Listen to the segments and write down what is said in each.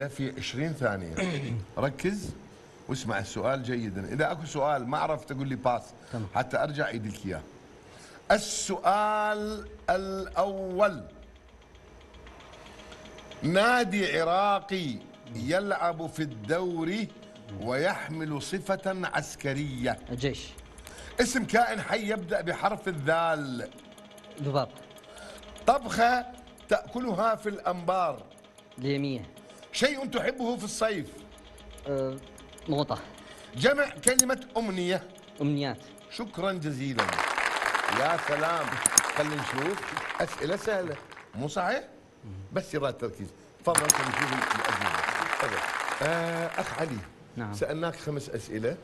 في 20 ثانية. ركز واسمع السؤال جيدا. إذا أكو سؤال ما عرفت تقول لي باس حتى أرجع أعيد لك إياه. السؤال الأول: نادي عراقي يلعب في الدوري ويحمل صفة عسكرية. الجيش. اسم كائن حي يبدأ بحرف الذال. ذباب. طبخة تأكلها في الأنبار. اليمية. شيء تحبه في الصيف. موطة. جمع كلمة أمنية. أمنيات. شكرا جزيلا. يا سلام. خلينا نشوف أسئلة سهلة مو صحيح؟ بس يراد تركيز. تفضل خلينا نشوف الأجوبة. تفضل. أخ علي. نعم. سألناك 5 أسئلة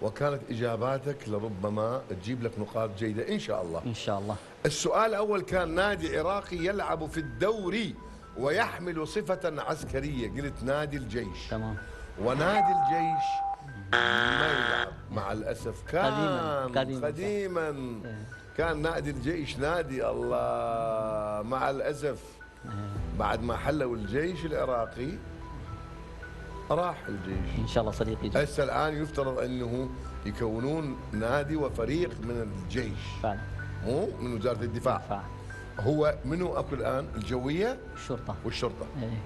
وكانت إجاباتك لربما تجيب لك نقاط جيدة إن شاء الله. إن شاء الله. السؤال الأول كان نادي عراقي يلعب في الدوري ويحمل صفة عسكرية. قلت نادي الجيش. تمام. ونادي الجيش ما يلعب مع الأسف. كان قديما كان نادي الجيش نادي الله. مع الأسف بعد ما حلوا الجيش العراقي راح الجيش. إن شاء الله صديقي. هسه الآن يفترض أنه يكونون نادي وفريق من الجيش. فعلا. مو من وزارة الدفاع. فعلا. هو منو أكو الآن؟ الجوية الشرطة. والشرطة. إيه.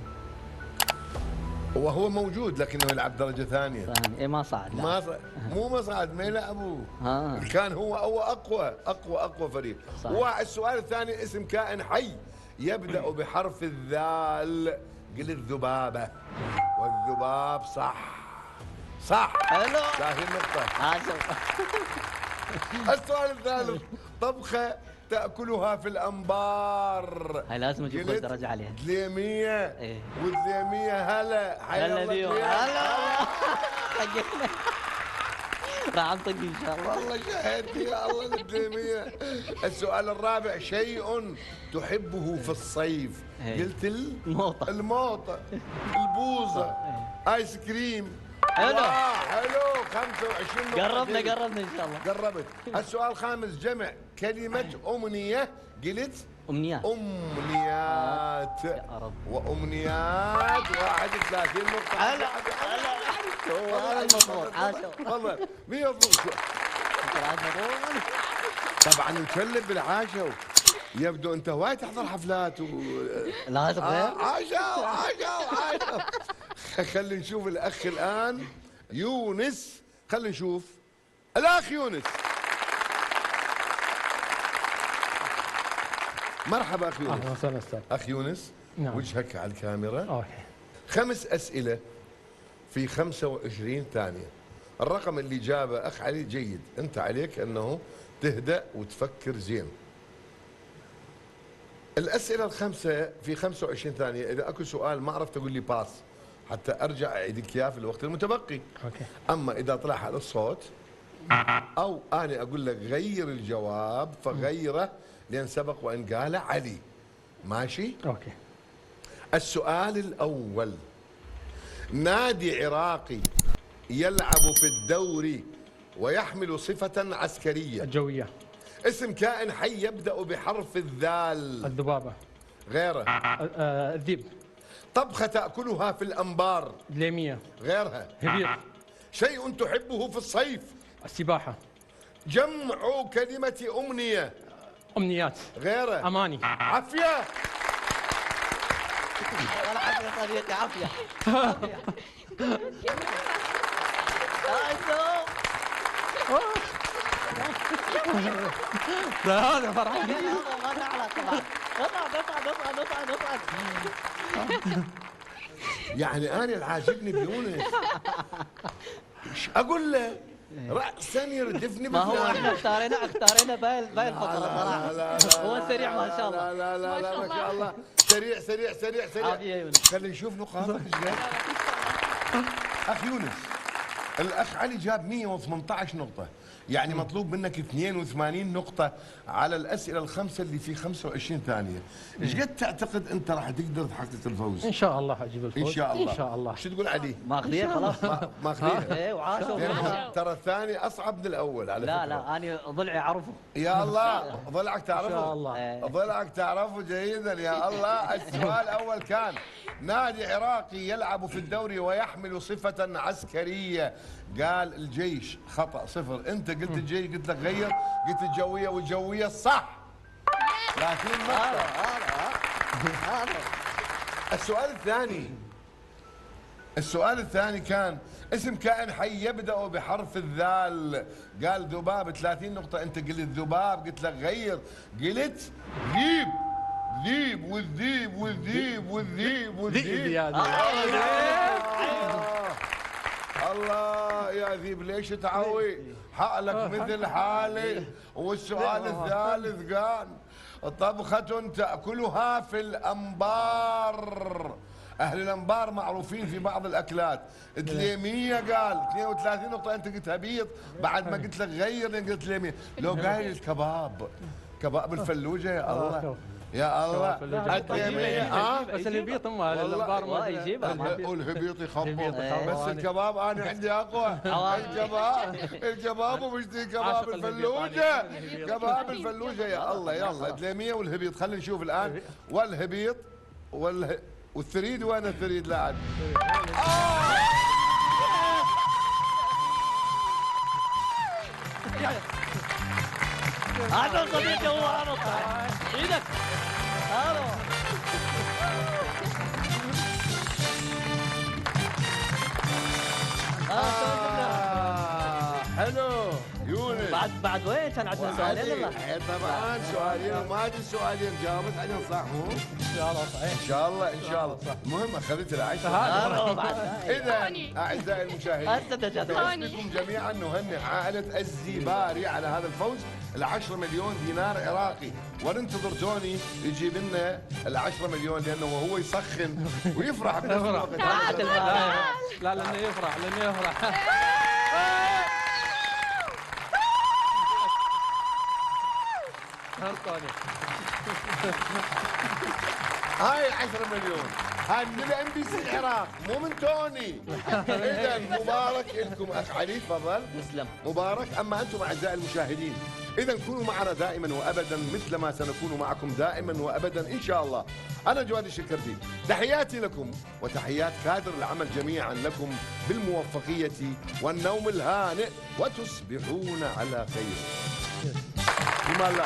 وهو موجود لكنه يلعب درجة ثانية. ثاني. إيه ما صعد. ما مو ما صعد ما يلعبوه. كان هو أقوى فريق. والسؤال الثاني: اسم كائن حي يبدأ بحرف الذال. قلت ذبابة. والذباب صح. حلو. لاهي النقطة. السؤال الثالث: طبخة تأكلها في الأنبار. هاي لازم أجيب لك درجة عليها. دليمية. إيه. والدليمية هلا ديو. هلا حقنا. راح انطق ان شاء الله. والله شهدت يا الله الدليمية. السؤال الرابع: شيء تحبه في الصيف. قلت الموطة. البوظة. آيس كريم. حلو. حلو. 25 نقطة. قربنا ان شاء الله. قربت. السؤال الخامس: جمع كلمة أمنية. قلت أمنيات. يا رب. وأمنيات 31 نقطة. هلا هذا المضبوط. تفضل. 100 نقطة. طبعا مكلب بالعاشو. يبدو انت وايد تحضر حفلات لازم غير. عاشو. خلينا نشوف الاخ الان يونس. خلينا نشوف الاخ يونس. مرحبا اخ يونس. اهلا وسهلا استاذ. اخ يونس. نعم. وجهك على الكاميرا. اوكي. 5 اسئله في 25 ثانيه. الرقم اللي جابه اخ علي جيد. انت عليك انه تهدأ وتفكر زين. الأسئلة الخمسة في 25 ثانية. إذا أكو سؤال ما عرفت تقول لي باس حتى أرجع أعيد لك إياه في الوقت المتبقي. اوكي. أما إذا طلع على الصوت أو أنا أقول لك غير الجواب فغيره لأن سبق وإن قال علي. ماشي؟ اوكي. السؤال الأول: نادي عراقي يلعب في الدوري ويحمل صفة عسكرية. الجوية. اسم كائن حي يبدأ بحرف الذال. الذبابة. غيره. الذئب. طبخة تأكلها في الأنبار. دليمية. غيرها. هبيط. شيء تحبه في الصيف. السباحة. جمع كلمة أمنية. أمنيات. غيره. أماني. عافية. ولا عافية صديقي. عافية. هذا فرحان. ما تعلق طبعا. اصعد. يعني أنا اللي عاجبني بيونس. أقول له رأسا يردفني. ما هو احنا اختارينا باي الفقرة صراحة. هو سريع ما شاء الله. لا ما شاء الله. سريع. عافية يونس. خلينا نشوف نقاطك ايش قال. أخ يونس، الأخ علي جاب 118 نقطة. يعني مطلوب منك 82 نقطة على الأسئلة الخمسة اللي في 25 ثانية. ايش قد تعتقد أنت راح تقدر تحقق الفوز؟ ان شاء الله اجيب الفوز إن شاء الله. ان شاء الله. شو تقول علي؟ ماخذين خلاص. ماخذينها. ايه وعاشوا. ترى الثاني أصعب من الأول على لا فكرة. لا انا ضلعي اعرفه. يا الله ضلعك تعرفه؟ ان شاء الله. ضلعك تعرفه جيدا يا الله. السؤال الأول كان: نادي عراقي يلعب في الدوري ويحمل صفة عسكرية. قال الجيش. خطأ، صفر. أنت قلت الجيش، قلت لك غير، قلت الجوية، والجوية صح. 30 نقطة. السؤال الثاني كان: اسم كائن حي يبدأ بحرف الذال. قال ذباب. 30 نقطة. أنت قلت ذباب، قلت لك غير، قلت ذيب. ذيب والذيب والذيب والذيب والذيب. يا الله يا ذيب، ليش تعوي؟ حالك مثل حالي. والسؤال الثالث قال: طبخة تأكلها في الأنبار. أهل الأنبار معروفين في بعض الأكلات. تليمية. قال 32 نقطة. أنت قلت هبيط بعد ما قلت لك غير، قلت تليمية. لو قايل الكباب، كباب الفلوجة. يا الله يا الله. التليمية بس الهبيط هم الانبار ما يجيبها. والهبيط يخبط. بس الكباب أنا عندي أقوى. الكباب ومش دي كباب الفلوجة. كباب الفلوجة. يا الله. يلا التليمية والهبيط. خلينا نشوف الآن. والهبيط والثريد. وين الثريد؟ لا عاد. هذا صديقي هو عرض ايدك. هذا حلو يونس. بعد وين كان عندنا سؤالين ولا؟ طبعا سؤالين، وما ادري سؤالين جاوبت عليهم صح مو؟ ان شاء الله صحيح. ان شاء الله ان شاء الله. المهم اخذت العشرة. اذا اعزائي المشاهدين، بكم جميعا نهنئ عائلة الزباري على هذا الفوز. 10 مليون دينار عراقي. وننتظر توني يجيب لنا 10 مليون، لانه وهو يسخن ويفرح بنفس الوقت. لا لانه يفرح، لانه يفرح. هاي 10 مليون هاي من الام بي سي العراق، مو من توني. اذا مبارك لكم اخ علي، تفضل. مسلم. مبارك. اما انتم اعزائي المشاهدين، اذا كونوا معنا دائما وابدا مثل ما سنكون معكم دائما وابدا ان شاء الله. انا جواد الشكرتي، تحياتي لكم وتحيات كادر العمل جميعا لكم بالموفقيه والنوم الهانئ، وتصبحون على خير. بما الله.